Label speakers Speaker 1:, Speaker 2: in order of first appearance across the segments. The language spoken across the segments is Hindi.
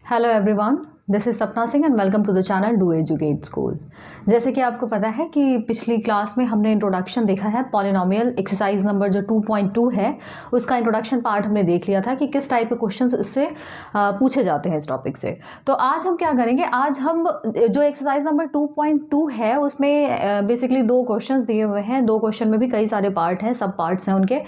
Speaker 1: Hello everyone, this is Sapna Singh and welcome to the channel do educate school. जैसे कि आपको पता है कि पिछली क्लास में हमने इंट्रोडक्शन देखा है पॉलिनोमियल एक्सरसाइज नंबर जो 2.2 है उसका इंट्रोडक्शन पार्ट हमने देख लिया था कि किस टाइप के क्वेश्चंस इससे पूछे जाते हैं इस टॉपिक से। तो आज हम क्या करेंगे, आज हम जो एक्सरसाइज नंबर 2.2 है उसमें बेसिकली दो क्वेश्चंस दिए हुए हैं। दो क्वेश्चन में भी कई सारे पार्ट हैं, सब पार्ट्स हैं उनके।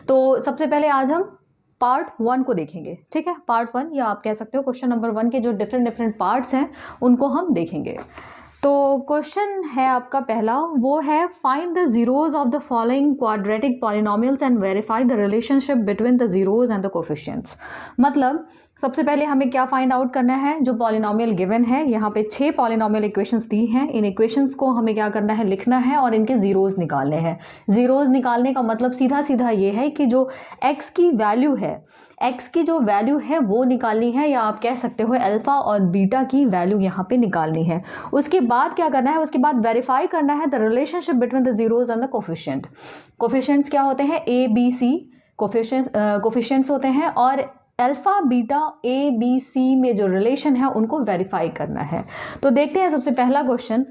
Speaker 1: तो सबसे पहले आज हम पार्ट 1 को देखेंगे। ठीक है, पार्ट 1 या आप कह सकते हो क्वेश्चन नंबर 1 के जो डिफरेंट पार्ट्स हैं उनको हम देखेंगे। तो क्वेश्चन है आपका पहला, वो है find the zeros of the following quadratic polynomials and verify the relationship between the zeros and the coefficients. मतलब सबसे पहले हमें क्या फाइंड आउट करना है, जो पॉलिनोमियल गिवन है, यहाँ पे 6 पॉलिनोमियल इक्वेशंस दी हैं। इन इक्वेशंस को हमें क्या करना है, लिखना है और इनके जीरोज निकालने हैं। जीरोज निकालने का मतलब सीधा सीधा ये है कि जो x की वैल्यू है, x की जो वैल्यू है वो निकालनी है, या आप कह सकते हो अल्फा और बीटा की वैल्यू यहाँ पे निकालनी है। उसके बाद क्या करना है, उसके बाद वेरीफाई करना है the relationship between the zeros and the coefficient. Coefficients क्या होते हैं, ए बी सी कोफिशिएंट्स होते हैं, और alpha beta A B C में जो रिलेशन है उनको वेरीफाई करना है। तो देखते हैं सबसे पहला क्वेश्चन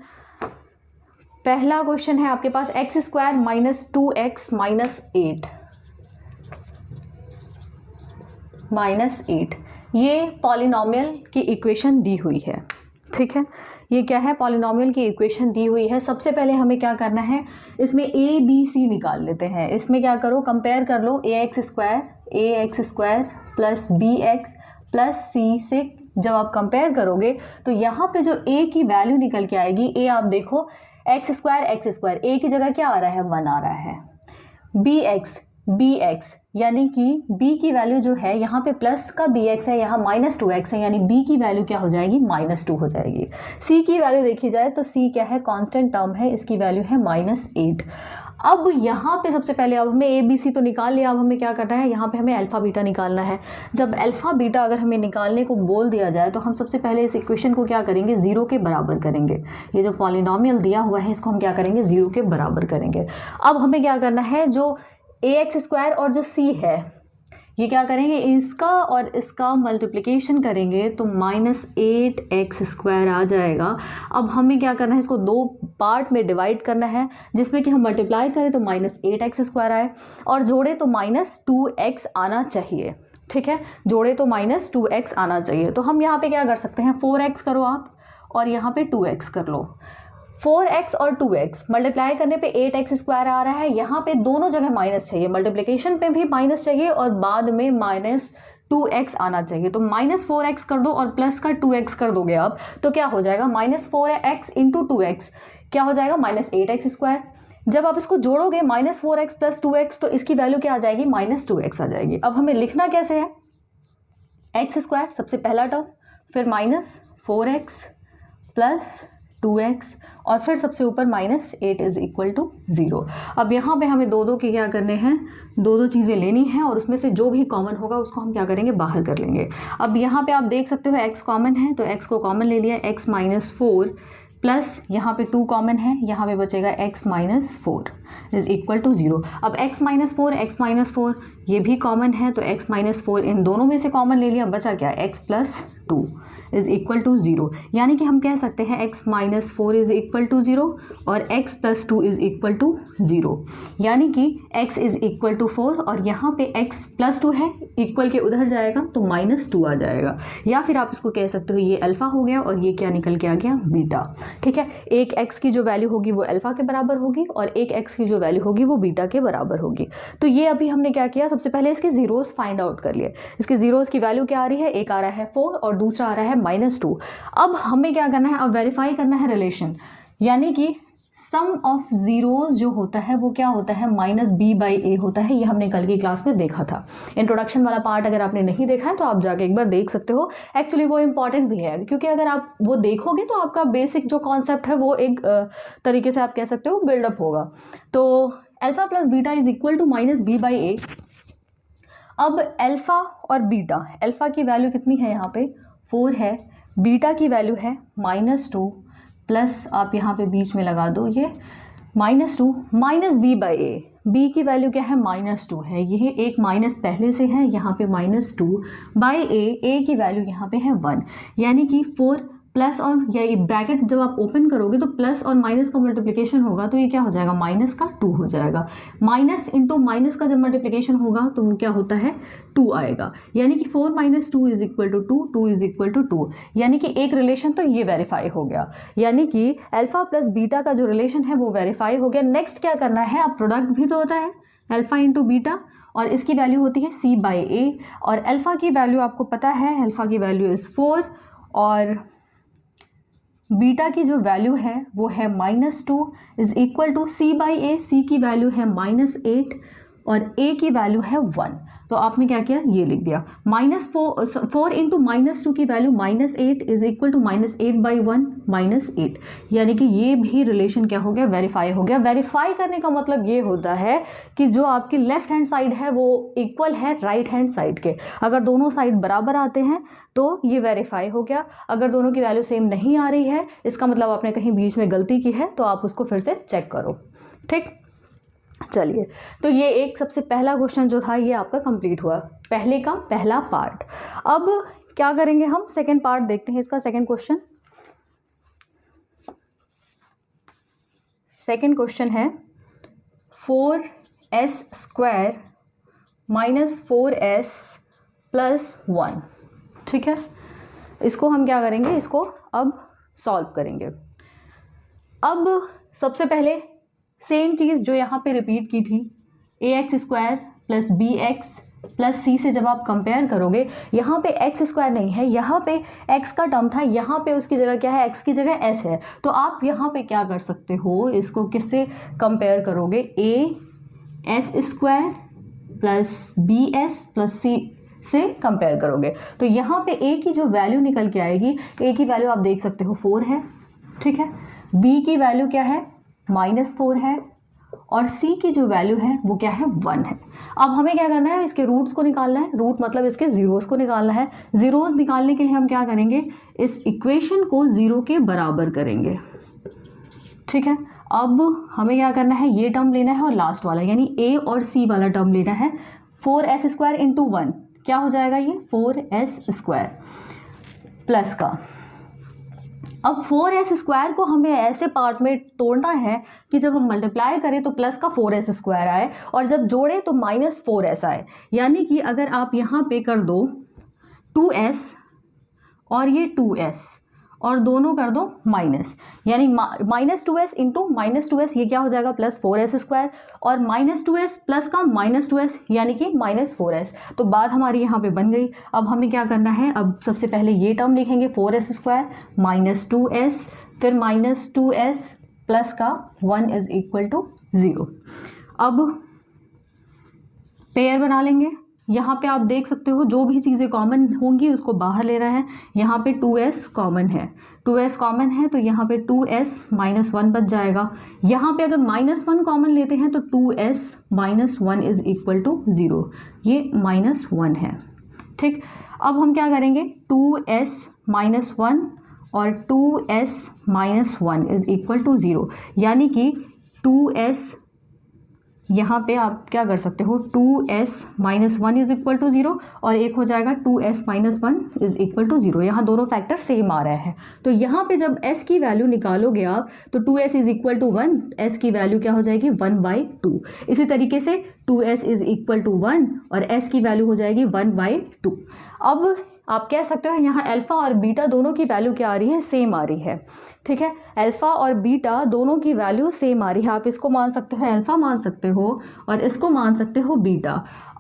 Speaker 1: है आपके पास X square minus 2x minus 8 ये पॉलिनोमियल की इक्वेशन दी हुई है। ठीक है, ये क्या है, पॉलिनोमियल की इक्वेशन दी हुई है। सबसे पहले हमें क्या करना है, इसमें ए बी सी निकाल लेते हैं। इसमें क्या करो, कंपेयर कर लो A X square plus B X plus C से जब आप कंपेयर करोगे तो यहाँ पे जो a की वैल्यू निकल के आएगी, a आप देखो एक्स स्क्वायर a की जगह क्या आ रहा है, 1 आ रहा है। बी एक्स यानी कि b की वैल्यू जो है यहाँ पे प्लस का bx है, यहाँ माइनस 2x है, यानी b की वैल्यू क्या हो जाएगी, -2 हो जाएगी। c की वैल्यू देखी जाए तो c क्या है, कांस्टेंट टर्म है, इसकी वैल्यू है -8। अब यहाँ पे सबसे पहले अब हमें ए बी सी तो निकाल लिया, अब हमें क्या करना है, यहाँ पे हमें अल्फा बीटा निकालना है। जब अल्फा बीटा अगर हमें निकालने को बोल दिया जाए तो हम सबसे पहले इस इक्वेशन को क्या करेंगे, 0 के बराबर करेंगे। ये जो पॉलिनोमियल दिया हुआ है इसको हम क्या करेंगे, 0 के बराबर करेंगे। अब हमें क्या करना है, जो ए एक्स स्क्वायर और जो सी है ये क्या करेंगे, इसका और इसका मल्टीप्लिकेशन करेंगे तो -8x² आ जाएगा। अब हमें क्या करना है, इसको 2 पार्ट में डिवाइड करना है, जिसमें कि हम मल्टीप्लाई करें तो -8x² आए और जोड़े तो -2x आना चाहिए। ठीक है, जोड़े तो -2x आना चाहिए। तो हम यहाँ पे क्या कर सकते हैं, 4x करो आप और यहाँ पे 2x कर लो। 4x और 2x मल्टीप्लाई करने पे 8x² आ रहा है। यहाँ पे दोनों जगह माइनस चाहिए, मल्टीप्लिकेशन पे भी माइनस चाहिए और बाद में -2x आना चाहिए। तो -4x कर दो और प्लस का 2x कर दोगे आप तो क्या हो जाएगा, -4x इंटू 2x क्या हो जाएगा, -8x²। जब आप इसको जोड़ोगे -4x प्लस 2x तो इसकी वैल्यू क्या आ जाएगी, -2x आ जाएगी। अब हमें लिखना कैसे है, x² सबसे पहला टर्म, फिर -4x प्लस 2x और फिर सबसे ऊपर -8 इज इक्वल टू 0। अब यहाँ पे हमें दो के क्या करने हैं, दो चीज़ें लेनी है और उसमें से जो भी कॉमन होगा उसको हम क्या करेंगे, बाहर कर लेंगे। अब यहाँ पे आप देख सकते हो x कॉमन है तो x को कॉमन ले लिया, x -4 प्लस यहाँ पे 2 कॉमन है, यहाँ पे बचेगा x -4 इज इक्वल टू 0। अब x -4 ये भी कॉमन है तो x -4 इन दोनों में से कॉमन ले लिया, बचा क्या, x + 2 इज इक्वल टू 0। यानी कि हम कह सकते हैं x -4 इज इक्वल टू 0 और x + 2 इज इक्वल टू 0। यानी कि x इज इक्वल टू 4 और यहाँ पे x + 2 है, इक्वल के उधर जाएगा तो -2 आ जाएगा। या फिर आप इसको कह सकते हो ये अल्फा हो गया और ये क्या निकल के आ गया, बीटा। ठीक है, एक x की जो वैल्यू होगी वो अल्फा के बराबर होगी और एक x की जो वैल्यू होगी वो बीटा के बराबर होगी। तो ये अभी हमने क्या किया, सबसे पहले इसके जीरोस फाइंड आउट कर लिए। इसके जीरोस की वैल्यू क्या आ रही है, एक आ रहा है 4 और दूसरा आ रहा है -2। अब हमें क्या करना है, अब वेरीफाई करना है रिलेशन, यानी कि सम ऑफ जीरोस जो होता है वो क्या होता है, -b/a होता है। ये हमने कल की क्लास में देखा था। इंट्रोडक्शन वाला पार्ट अगर आपने नहीं देखा है तो आप जाके एक बार देख सकते हो। एक्चुअली वो इंपॉर्टेंट भी है क्योंकि अगर आप वो देखोगे तो आपका बेसिक जो कॉन्सेप्ट है वो एक तरीके से आप कह सकते हो बिल्डअप होगा। तो alpha plus beta is equal to -b/a। अब अल्फा और बीटा, अल्फा की वैल्यू कितनी है, यहाँ पे 4 है, बीटा की वैल्यू है -2 प्लस आप यहाँ पे बीच में लगा दो ये -2 -b/a। b की वैल्यू क्या है -2 है, यह एक माइनस पहले से है, यहाँ पे -2 बाई a की वैल्यू यहाँ पे है 1, यानी कि 4 प्लस और ये ब्रैकेट जब आप ओपन करोगे तो प्लस और माइनस का मल्टीप्लिकेशन होगा तो ये क्या हो जाएगा, माइनस का 2 हो जाएगा। माइनस इंटू माइनस का जब मल्टीप्लिकेशन होगा तो क्या होता है, 2 आएगा, यानी कि 4 - 2 = 2, 2 = 2, यानी कि एक रिलेशन तो ये वेरीफाई हो गया, यानी कि अल्फा प्लस बीटा का जो रिलेशन है वो वेरीफाई हो गया। नेक्स्ट क्या करना है, अब प्रोडक्ट भी तो होता है अल्फा इंटू बीटा और इसकी वैल्यू होती है c/a और अल्फा की वैल्यू आपको पता है, अल्फा की वैल्यू इज़ 4 और बीटा की जो वैल्यू है वो है -2 = c/a, c की वैल्यू है -8 और a की वैल्यू है 1। तो आपने क्या किया, ये लिख दिया -4 इंटू -2 की वैल्यू -8 = -8/1 -8, यानी कि ये भी रिलेशन क्या हो गया, वेरीफाई हो गया। वेरीफाई करने का मतलब ये होता है कि जो आपकी लेफ्ट हैंड साइड है वो इक्वल है राइट हैंड साइड के, अगर दोनों साइड बराबर आते हैं तो ये वेरीफाई हो गया। अगर दोनों की वैल्यू सेम नहीं आ रही है इसका मतलब आपने कहीं बीच में गलती की है, तो आप उसको फिर से चेक करो। ठीक, चलिए, तो ये एक सबसे पहला क्वेश्चन जो था ये आपका कंप्लीट हुआ, पहले का पहला पार्ट। अब क्या करेंगे हम, सेकंड पार्ट देखते हैं इसका। सेकंड क्वेश्चन है 4s² - 4s + 1। ठीक है, इसको हम क्या करेंगे, इसको अब सॉल्व करेंगे। अब सबसे पहले सेम चीज़ जो यहाँ पे रिपीट की थी, ax² + bx + c से जब आप कंपेयर करोगे, यहाँ पे x² नहीं है, यहाँ पे x का टर्म था, यहाँ पे उसकी जगह क्या है, x की जगह s है। तो आप यहाँ पे क्या कर सकते हो, इसको किससे कंपेयर करोगे, as² + bs + c से कंपेयर करोगे। तो यहाँ पे a की जो वैल्यू निकल के आएगी, a की वैल्यू आप देख सकते हो 4 है, ठीक है, b की वैल्यू क्या है, -4 है और c की जो वैल्यू है वो क्या है, 1 है। अब हमें क्या करना है, इसके रूट्स को निकालना है, रूट मतलब इसके ज़ीरोज़ को निकालना है। ज़ीरोज़ निकालने के लिए हम क्या करेंगे, इस इक्वेशन को 0 के बराबर करेंगे। ठीक है, अब हमें क्या करना है, ये टर्म लेना है और लास्ट वाला यानी a और c वाला टर्म लेना है। 4s² × 1 क्या हो जाएगा, ये 4s² प्लस का। अब 4s² को हमें ऐसे पार्ट में तोड़ना है कि जब हम मल्टीप्लाई करें तो प्लस का 4s² आए और जब जोड़े तो -4s आए, यानी कि अगर आप यहाँ पे कर दो 2s और ये 2s और दोनों कर दो माइनस, यानी -2s इंटू -2s ये क्या हो जाएगा, +4s² और -2s प्लस का -2s यानी कि -4s। तो बात हमारी यहाँ पे बन गई। अब हमें क्या करना है, अब सबसे पहले ये टर्म लिखेंगे 4s² -2s फिर -2s प्लस का 1 = 0। अब पेयर बना लेंगे। यहाँ पे आप देख सकते हो जो भी चीज़ें कॉमन होंगी उसको बाहर ले रहा है। यहाँ पे 2s कॉमन है, 2s कॉमन है तो यहाँ पे 2s -1 बच जाएगा। यहाँ पे अगर -1 कॉमन लेते हैं तो 2s - 1 = 0, ये -1 है। ठीक, अब हम क्या करेंगे, 2s - 1 और 2s - 1 = 0, यानी कि 2s यहाँ पे आप क्या कर सकते हो, 2s - 1 = 0 और एक हो जाएगा 2s - 1 = 0। यहाँ दोनों फैक्टर सेम आ रहे हैं, तो यहाँ पे जब s की वैल्यू निकालोगे आप तो 2s = 1, s की वैल्यू क्या हो जाएगी, 1/2। इसी तरीके से 2s = 1 और s की वैल्यू हो जाएगी 1/2। अब आप कह सकते हो यहाँ अल्फ़ा और बीटा दोनों की वैल्यू क्या आ रही है, सेम आ रही है। ठीक है, अल्फ़ा और बीटा दोनों की वैल्यू सेम आ रही है। आप इसको मान सकते हो अल्फ़ा मान सकते हो और इसको मान सकते हो बीटा।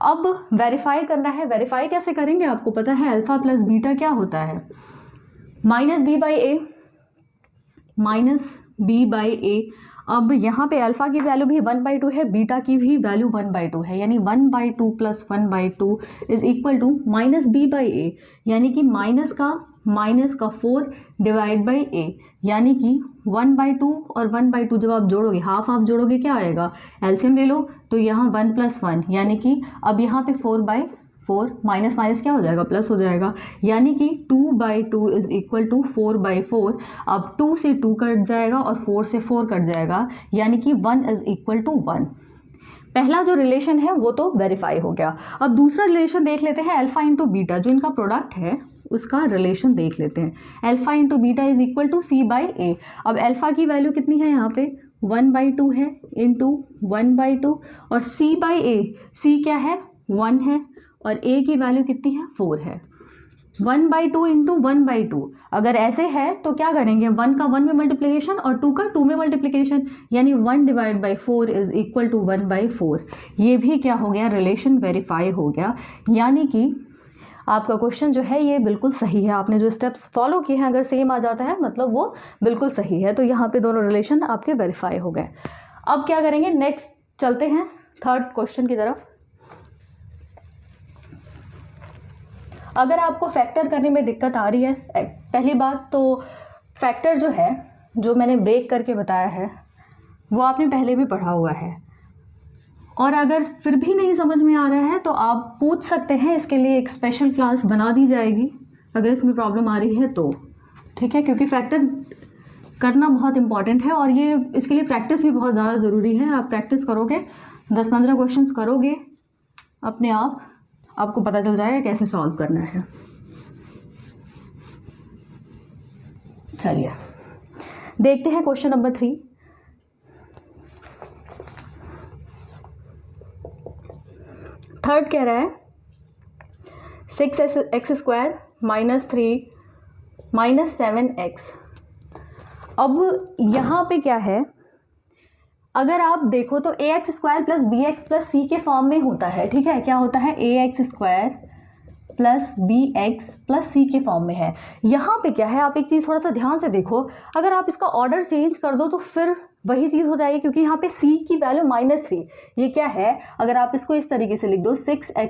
Speaker 1: अब वेरीफाई करना है, वेरीफाई कैसे करेंगे, आपको पता है अल्फ़ा प्लस बीटा क्या होता है, -b/a। अब यहाँ पे अल्फ़ा की वैल्यू भी 1/2 है, बीटा की भी वैल्यू 1/2 है, यानी 1/2 + 1/2 = -b/a, यानी कि माइनस का 4 / a, यानी कि 1/2 और 1/2 जब आप जोड़ोगे, हाफ जोड़ोगे क्या आएगा, एलसीएम ले लो तो यहाँ 1 + 1 यानी कि अब यहाँ पे 4/4 माइनस माइनस क्या हो जाएगा, प्लस हो जाएगा, यानी कि 2/2 = 4/4। अब 2 से 2 कट जाएगा और 4 से 4 कट जाएगा, यानी कि 1 = 1। पहला जो रिलेशन है वो तो वेरीफाई हो गया। अब दूसरा रिलेशन देख लेते हैं, अल्फा इंटू बीटा, जो इनका प्रोडक्ट है उसका रिलेशन देख लेते हैं। Alpha into beta is equal to C by A. अब अल्फा की वैल्यू कितनी है यहाँ पे 1/2 है इंटू 1/2, और सी बाई ए, सी क्या है 1 है, और ए की वैल्यू कितनी है 4 है। 1/2 इंटू 1/2, अगर ऐसे है तो क्या करेंगे, 1 का 1 में मल्टीप्लिकेशन और 2 का 2 में मल्टीप्लिकेशन, यानी 1/4 इज इक्वल टू 1/4। ये भी क्या हो गया, रिलेशन वेरीफाई हो गया। यानी कि आपका क्वेश्चन जो है ये बिल्कुल सही है, आपने जो स्टेप्स फॉलो किए हैं अगर सेम आ जाता है मतलब वो बिल्कुल सही है। तो यहाँ पे दोनों रिलेशन आपके वेरीफाई हो गए। अब क्या करेंगे, नेक्स्ट चलते हैं थर्ड क्वेश्चन की तरफ। अगर आपको फैक्टर करने में दिक्कत आ रही है, पहली बात तो फैक्टर जो है, जो मैंने ब्रेक करके बताया है वो आपने पहले भी पढ़ा हुआ है, और अगर फिर भी नहीं समझ में आ रहा है तो आप पूछ सकते हैं, इसके लिए एक स्पेशल क्लास बना दी जाएगी अगर इसमें प्रॉब्लम आ रही है तो, ठीक है। क्योंकि फैक्टर करना बहुत इंपॉर्टेंट है और ये इसके लिए प्रैक्टिस भी बहुत ज़्यादा ज़रूरी है। आप प्रैक्टिस करोगे, 10-15 क्वेश्चंस करोगे, अपने आप आपको पता चल जाएगा कैसे सॉल्व करना है। चलिए देखते हैं क्वेश्चन नंबर 3। थर्ड कह रहा है 6x² - 3 - 7x। अब यहाँ पे क्या है, अगर आप देखो तो ax² + bx + c के फॉर्म में होता है, ठीक है। क्या होता है, ax² + bx + c के फॉर्म में है। यहाँ पे क्या है, आप एक चीज़ थोड़ा सा ध्यान से देखो, अगर आप इसका ऑर्डर चेंज कर दो तो फिर वही चीज़ हो जाएगी, क्योंकि यहाँ पे c की वैल्यू -3, ये क्या है, अगर आप इसको इस तरीके से लिख दो 6x² -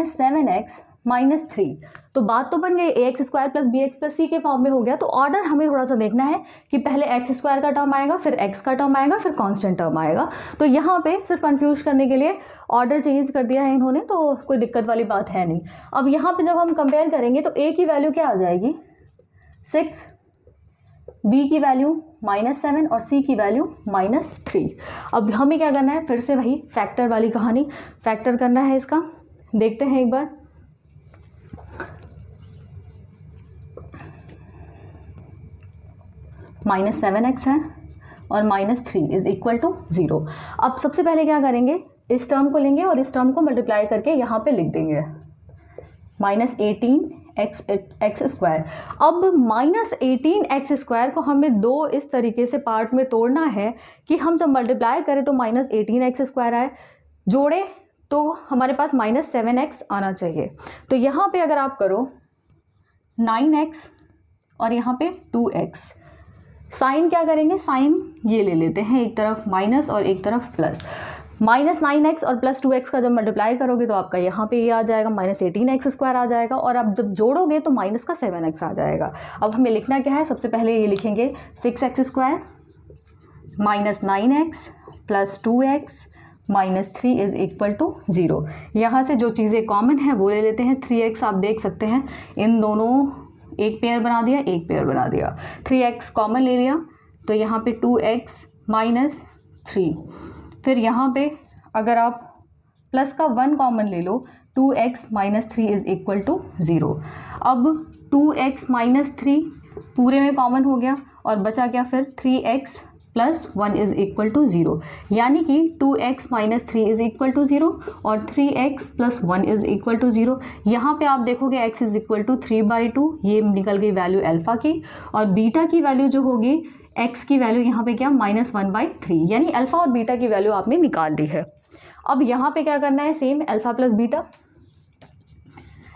Speaker 1: 7x - 3, तो बात तो बन गई, ax² + bx + c के फॉर्म में हो गया। तो ऑर्डर हमें थोड़ा सा देखना है कि पहले x² का टर्म आएगा, फिर x का टर्म आएगा, फिर कांस्टेंट टर्म आएगा। तो यहाँ पे सिर्फ कंफ्यूज करने के लिए ऑर्डर चेंज कर दिया है इन्होंने, तो कोई दिक्कत वाली बात है नहीं। अब यहाँ पे जब हम कंपेयर करेंगे तो a की वैल्यू क्या आ जाएगी 6, b की वैल्यू -7 और c की वैल्यू -3। अब हमें क्या करना है, फिर से वही फैक्टर वाली कहानी, फैक्टर करना है इसका। देखते हैं एक बार, -7x है और -3 इज इक्वल टू 0। अब सबसे पहले क्या करेंगे, इस टर्म को लेंगे और इस टर्म को मल्टीप्लाई करके यहाँ पे लिख देंगे -18x²। अब -18x² को हमें दो इस तरीके से पार्ट में तोड़ना है कि हम जब मल्टीप्लाई करें तो -18x² आए, जोड़े तो हमारे पास -7x आना चाहिए। तो यहाँ पे अगर आप करो 9x और यहाँ पे 2x, साइन क्या करेंगे, साइन ये ले लेते हैं, एक तरफ माइनस और एक तरफ प्लस। -9x और +2x का जब मल्टीप्लाई करोगे तो आपका यहाँ पे ये आ जाएगा -18x² आ जाएगा, और अब जब जोड़ोगे तो माइनस का 7x आ जाएगा। अब हमें लिखना क्या है, सबसे पहले ये लिखेंगे 6x² - 9x + 2x - 3 is equal to 0। यहाँ से जो चीज़ें कॉमन है वो ले लेते हैं। 3x आप देख सकते हैं, इन दोनों एक पेयर बना दिया, एक पेयर बना दिया, 3x कॉमन ले लिया तो यहाँ पे 2x - 3। फिर यहाँ पे अगर आप प्लस का 1 कॉमन ले लो, 2x - 3 इज इक्वल टू 0। अब 2x - 3 पूरे में कॉमन हो गया और बचा क्या फिर 3x + 1 इज इक्वल टू 0, यानी कि 2x - 3 इज इक्वल टू 0 और 3x + 1 इज इक्वल टू 0। यहाँ पे आप देखोगे x इज इक्वल टू 3/2, ये निकल गई वैल्यू अल्फा की, और बीटा की वैल्यू जो होगी, x की वैल्यू यहाँ पे क्या -1/3, यानी अल्फा और बीटा की वैल्यू आपने निकाल दी है। अब यहाँ पे क्या करना है, same alpha + beta,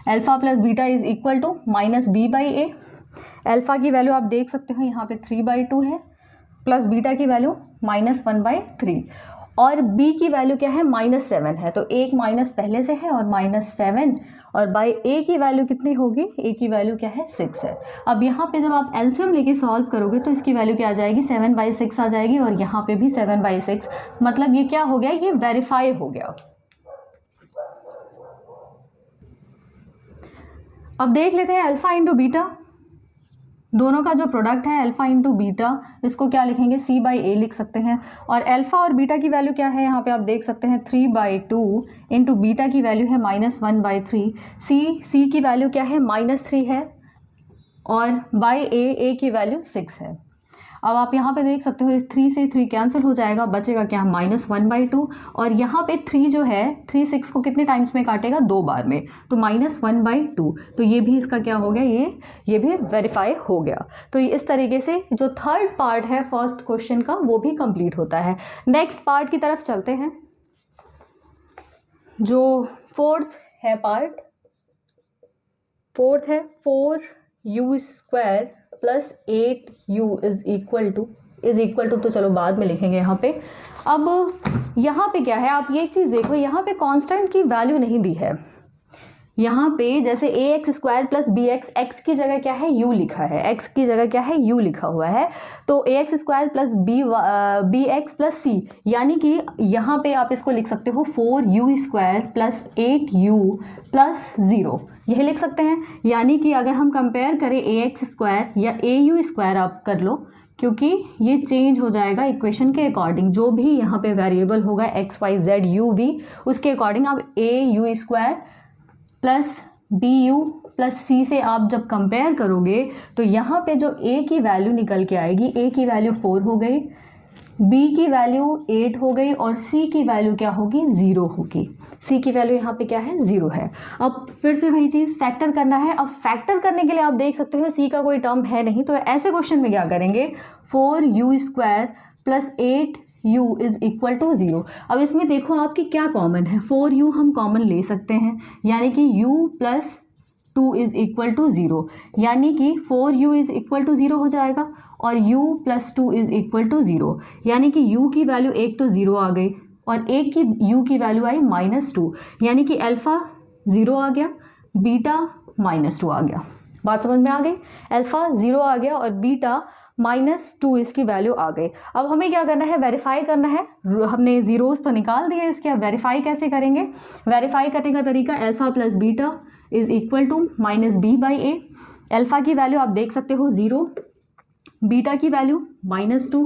Speaker 1: alpha + beta is equal to -b/a। Alpha की वैल्यू आप देख सकते हो यहाँ पे 3/2 है, प्लस बीटा की वैल्यू -1/3, और b की वैल्यू क्या है -7 है, तो एक माइनस पहले से है और -7, और बाई a की वैल्यू कितनी होगी, a की वैल्यू क्या है 6 है। अब यहाँ पे जब आप एलसीएम लेके सॉल्व करोगे तो इसकी वैल्यू क्या आ जाएगी 7/6 आ जाएगी, और यहाँ पे भी 7/6, मतलब ये क्या हो गया, ये वेरीफाई हो गया। अब देख लेते हैं अल्फा इंटू बीटा, दोनों का जो प्रोडक्ट है अल्फ़ा इंटू बीटा, इसको क्या लिखेंगे, c/a लिख सकते हैं। और अल्फ़ा और बीटा की वैल्यू क्या है, यहाँ पे आप देख सकते हैं 3/2 इंटू बीटा की वैल्यू है -1/3। c की वैल्यू क्या है, -3 है, और बाई a की वैल्यू 6 है। अब आप यहाँ पे देख सकते हो इस 3 से 3 कैंसिल हो जाएगा, बचेगा क्या, -1/2। और यहाँ पे 3 जो है 3 6 को कितने टाइम्स में काटेगा, 2 बार में, तो -1/2। तो ये भी इसका क्या हो गया, ये भी वेरीफाई हो गया। तो इस तरीके से जो थर्ड पार्ट है फर्स्ट क्वेश्चन का वो भी कंप्लीट होता है। नेक्स्ट पार्ट की तरफ चलते हैं, जो फोर्थ है पार्ट, फोर्थ है 4u² + 8u is equal to तो चलो बाद में लिखेंगे यहाँ पे। अब यहाँ पे क्या है, आप ये एक चीज़ देखो, यहाँ पे कांस्टेंट की वैल्यू नहीं दी है। यहाँ पे जैसे ax² + bx, x की जगह क्या है, u लिखा है, x की जगह क्या है, u लिखा हुआ है। तो ax² + bx + c, यानी कि यहाँ पे आप इसको लिख सकते हो 4u² + 8u + 0, यही लिख सकते हैं। यानी कि अगर हम कंपेयर करें ax² या au² आप कर लो, क्योंकि ये चेंज हो जाएगा इक्वेशन के अकॉर्डिंग, जो भी यहाँ पे वेरिएबल होगा x y z u v, उसके अकॉर्डिंग आप au² + bu + c से आप जब कंपेयर करोगे तो यहाँ पे जो a की वैल्यू निकल के आएगी, a की वैल्यू 4 हो गई, b की वैल्यू 8 हो गई, और c की वैल्यू क्या होगी, 0 होगी। c की वैल्यू यहाँ पे क्या है, 0 है। अब फिर से वही चीज़ फैक्टर करना है। अब फैक्टर करने के लिए आप देख सकते हो c का कोई टर्म है नहीं, तो ऐसे क्वेश्चन में क्या करेंगे, 4u² + 8u is equal to 0। अब इसमें देखो आपकी क्या कॉमन है, 4u हम कॉमन ले सकते हैं, यानी कि u + 2 इज इक्वल टू 0, यानी कि 4u इज इक्वल टू 0 हो जाएगा, और u + 2 इज इक्वल टू 0, यानी कि u की वैल्यू एक तो 0 आ गई, और एक की u की वैल्यू आई -2, यानी कि अल्फ़ा 0 आ गया, बीटा -2 आ गया। बात समझ में आ गई, अल्फ़ा 0 आ गया और बीटा -2 इसकी वैल्यू आ गई। अब हमें क्या करना है, वेरीफाई करना है। हमने जीरोस तो निकाल दिए, इसके अब वेरीफाई कैसे करेंगे, वेरीफाई करने का तरीका alpha + beta is equal to -b/a। Alpha की वैल्यू आप देख सकते हो 0, बीटा की वैल्यू -2,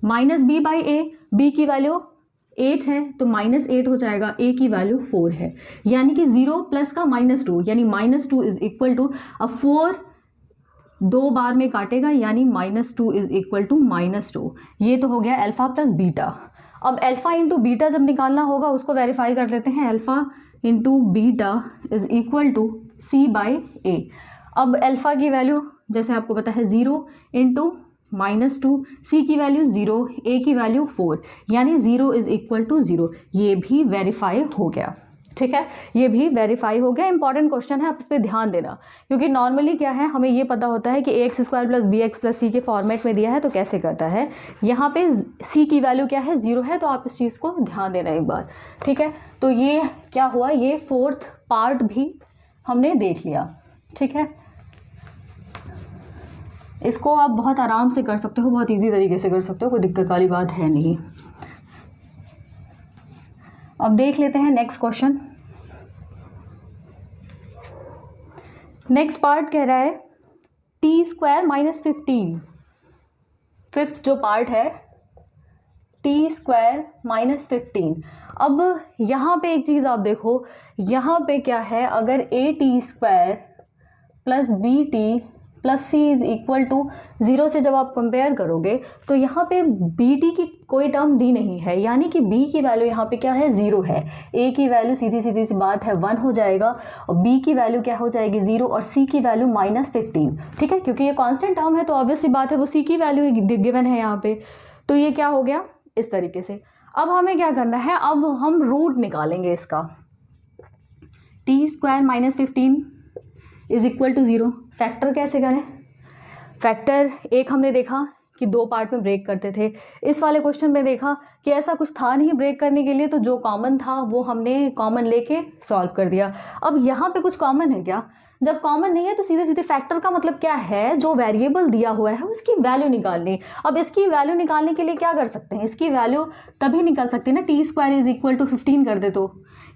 Speaker 1: -b/a, b की वैल्यू 8 है तो -8 हो जाएगा, a की वैल्यू 4 है, यानी कि 0 प्लस का -2, यानी -2 इज इक्वल टू, अब 4 2 बार में काटेगा, यानी -2 इज इक्वल टू -2। ये तो हो गया अल्फ़ा + बीटा। अब अल्फ़ा इंटू बीटा जब निकालना होगा उसको वेरीफाई कर लेते हैं, alpha into beta is equal to c/a। अब अल्फ़ा की वैल्यू जैसे आपको पता है 0 इंटू -2, c की वैल्यू 0, a की वैल्यू 4, यानी 0 इज इक्वल टू 0। ये भी वेरीफाई हो गया, ठीक है, ये भी वेरीफाई हो गया। इंपॉर्टेंट क्वेश्चन है, आप इस पर ध्यान देना, क्योंकि नॉर्मली क्या है, हमें ये पता होता है कि ax² + bx + c के फॉर्मेट में दिया है तो कैसे करता है। यहाँ पे c की वैल्यू क्या है, 0 है, तो आप इस चीज़ को ध्यान देना एक बार, ठीक है। तो ये क्या हुआ, ये फोर्थ पार्ट भी हमने देख लिया, ठीक है। इसको आप बहुत आराम से कर सकते हो, बहुत ईजी तरीके से कर सकते हो, कोई दिक्कत वाली बात है नहीं। अब देख लेते हैं नेक्स्ट क्वेश्चन। नेक्स्ट पार्ट कह रहा है t² - 15, फिफ्थ जो पार्ट है t² - 15। अब यहाँ पे एक चीज़ आप देखो, यहाँ पे क्या है, अगर at² + bt + c is equal to 0 से जब आप कंपेयर करोगे तो यहाँ पे bt की कोई टर्म दी नहीं है, यानी कि b की वैल्यू यहाँ पे क्या है, 0 है, a की वैल्यू सीधी सी बात है 1 हो जाएगा, और b की वैल्यू क्या हो जाएगी 0, और c की वैल्यू -15, ठीक है, क्योंकि ये कांस्टेंट टर्म है तो ऑब्वियस सी बात है वो c की वैल्यू गिवन है यहाँ पे। तो ये क्या हो गया इस तरीके से। अब हमें क्या करना है, अब हम रूट निकालेंगे इसका, t² - 15 is equal to 0। Factor कैसे करें, फैक्टर एक हमने देखा कि 2 पार्ट में ब्रेक करते थे, इस वाले क्वेश्चन में देखा कि ऐसा कुछ था नहीं ब्रेक करने के लिए, तो जो कॉमन था वो हमने कॉमन लेके सॉल्व कर दिया। अब यहाँ पे कुछ कॉमन है क्या, जब कॉमन नहीं है तो सीधे सीधे फैक्टर का मतलब क्या है, जो वेरिएबल दिया हुआ है उसकी वैल्यू निकालनी। अब इसकी वैल्यू निकालने के लिए क्या कर सकते हैं, इसकी वैल्यू तभी निकाल सकते हैं ना, t² = 15 कर दे तो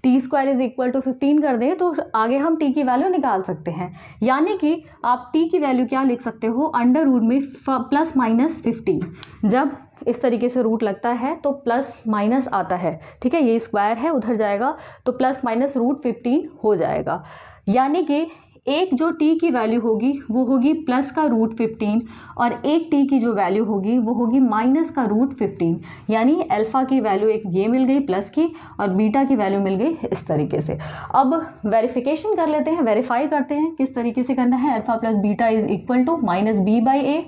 Speaker 1: T square is equal to 15 कर दें तो आगे हम टी की वैल्यू निकाल सकते हैं। यानी कि आप टी की वैल्यू क्या लिख सकते हो, अंडर रूट में प्लस माइनस 15। जब इस तरीके से रूट लगता है तो प्लस माइनस आता है, ठीक है, ये स्क्वायर है उधर जाएगा तो प्लस माइनस रूट 15 हो जाएगा। यानी कि एक जो t की वैल्यू होगी वो होगी प्लस का रूट 15 और एक t की जो वैल्यू होगी वो होगी माइनस का रूट 15। यानी अल्फ़ा की वैल्यू एक ये मिल गई प्लस की और बीटा की वैल्यू मिल गई इस तरीके से। अब वेरिफिकेशन कर लेते हैं, वेरीफाई करते हैं किस तरीके से करना है। Alpha plus beta is equal to minus B by A.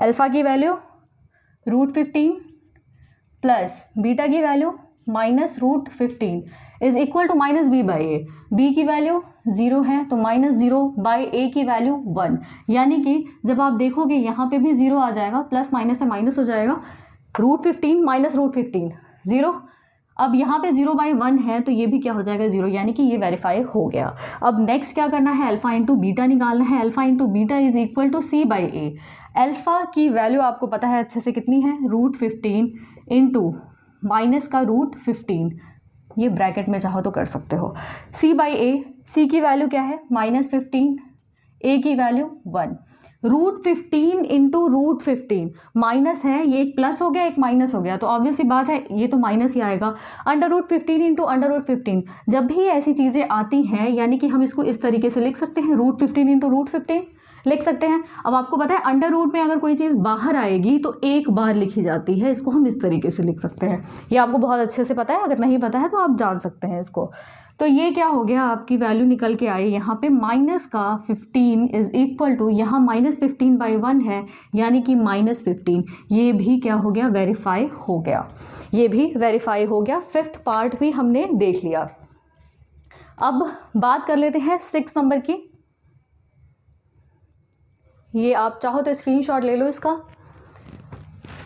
Speaker 1: Alpha की वैल्यू रूट 15 प्लस बीटा की value minus root 15 is equal to minus B by A. B की वैल्यू 0 है तो माइनस 0 बाई ए की वैल्यू 1। यानी कि जब आप देखोगे यहाँ पे भी 0 आ जाएगा, प्लस माइनस से माइनस हो जाएगा, रूट 15 माइनस रूट 15 0। अब यहाँ पे 0 बाई 1 है तो ये भी क्या हो जाएगा 0, यानी कि ये वेरीफाई हो गया। अब नेक्स्ट क्या करना है, अल्फ़ा इंटू बीटा निकालना है। Alpha into beta is equal to C by A. Alpha की वैल्यू आपको पता है अच्छे से कितनी है, रूट 15 इंटू माइनस का रूट 15, ये ब्रैकेट में चाहो तो कर सकते हो। सी बाई ए, सी की वैल्यू क्या है माइनस 15, ए की value 1। Root 15 into root 15 minus है, ये एक प्लस हो गया एक माइनस हो गया तो ऑब्वियसली बात है ये तो माइनस ही आएगा। Under root 15 into under root 15, जब भी ऐसी चीज़ें आती हैं यानी कि हम इसको इस तरीके से लिख सकते हैं, रूट 15 इंटू रूट 15 लिख सकते हैं। अब आपको पता है अंडर रूट में अगर कोई चीज़ बाहर आएगी तो एक बार लिखी जाती है, इसको हम इस तरीके से लिख सकते हैं। ये आपको बहुत अच्छे से पता है, अगर नहीं पता है तो आप जान सकते हैं इसको। तो ये क्या हो गया, आपकी वैल्यू निकल के आई यहाँ पे माइनस का 15 इज इक्वल टू, यहाँ माइनस 15 बाई 1 है यानी कि माइनस 15। ये भी क्या हो गया, वेरीफाई हो गया, ये भी वेरीफाई हो गया। फिफ्थ पार्ट भी हमने देख लिया। अब बात कर लेते हैं 6 नंबर की। ये आप चाहो तो स्क्रीनशॉट ले लो इसका।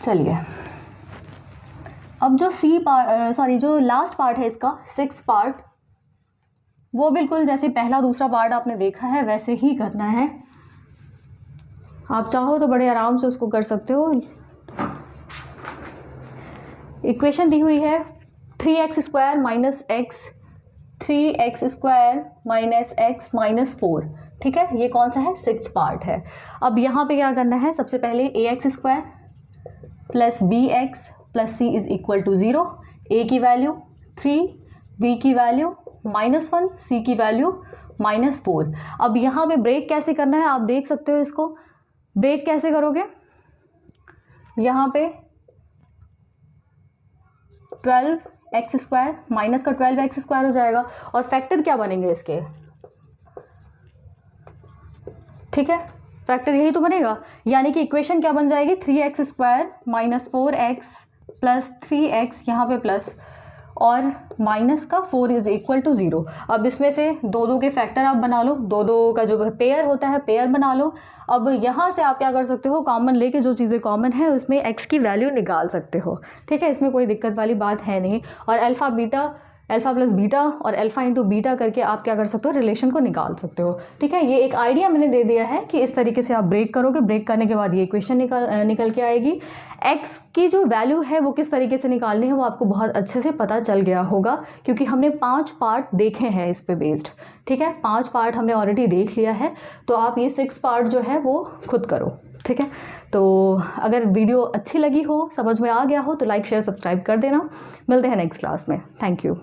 Speaker 1: चलिए अब जो जो लास्ट पार्ट है इसका 6th पार्ट, वो बिल्कुल जैसे पहला दूसरा पार्ट आपने देखा है वैसे ही करना है। आप चाहो तो बड़े आराम से उसको कर सकते हो। इक्वेशन दी हुई है 3x² minus x 3x² minus x minus 4, ठीक है, ये कौन सा है, 6th पार्ट है। अब यहाँ पे क्या करना है, सबसे पहले ax² plus bx plus c is equal to 0। a की वैल्यू 3, b की वैल्यू -1, c की वैल्यू -4। अब यहाँ पे ब्रेक कैसे करना है आप देख सकते हो इसको। ब्रेक कैसे करोगे, यहाँ पे 12x² माइनस का 12x² हो जाएगा और फैक्टर क्या बनेंगे इसके, ठीक है, फैक्टर यही तो बनेगा। यानी कि इक्वेशन क्या बन जाएगी, 3x² minus 4x plus 3x, यहाँ पे प्लस और माइनस का 4 इज इक्वल टू 0। अब इसमें से दो के फैक्टर आप बना लो, दो का जो पेयर होता है पेयर बना लो। अब यहाँ से आप क्या कर सकते हो, कॉमन लेके जो चीज़ें कॉमन है उसमें x की वैल्यू निकाल सकते हो, ठीक है, इसमें कोई दिक्कत वाली बात है नहीं। और अल्फ़ा प्लस बीटा और अल्फ़ा इंटू बीटा करके आप क्या कर सकते हो, रिलेशन को निकाल सकते हो, ठीक है। ये एक आइडिया मैंने दे दिया है कि इस तरीके से आप ब्रेक करोगे, ब्रेक करने के बाद ये इक्वेशन निकल के आएगी। एक्स की जो वैल्यू है वो किस तरीके से निकालनी है वो आपको बहुत अच्छे से पता चल गया होगा क्योंकि हमने 5 पार्ट देखे हैं इस पे बेस्ड, ठीक है, 5 पार्ट हमने ऑलरेडी देख लिया है। तो आप ये 6 पार्ट जो है वो खुद करो, ठीक है। तो अगर वीडियो अच्छी लगी हो, समझ में आ गया हो तो लाइक शेयर सब्सक्राइब कर देना। मिलते हैं नेक्स्ट क्लास में। Thank you.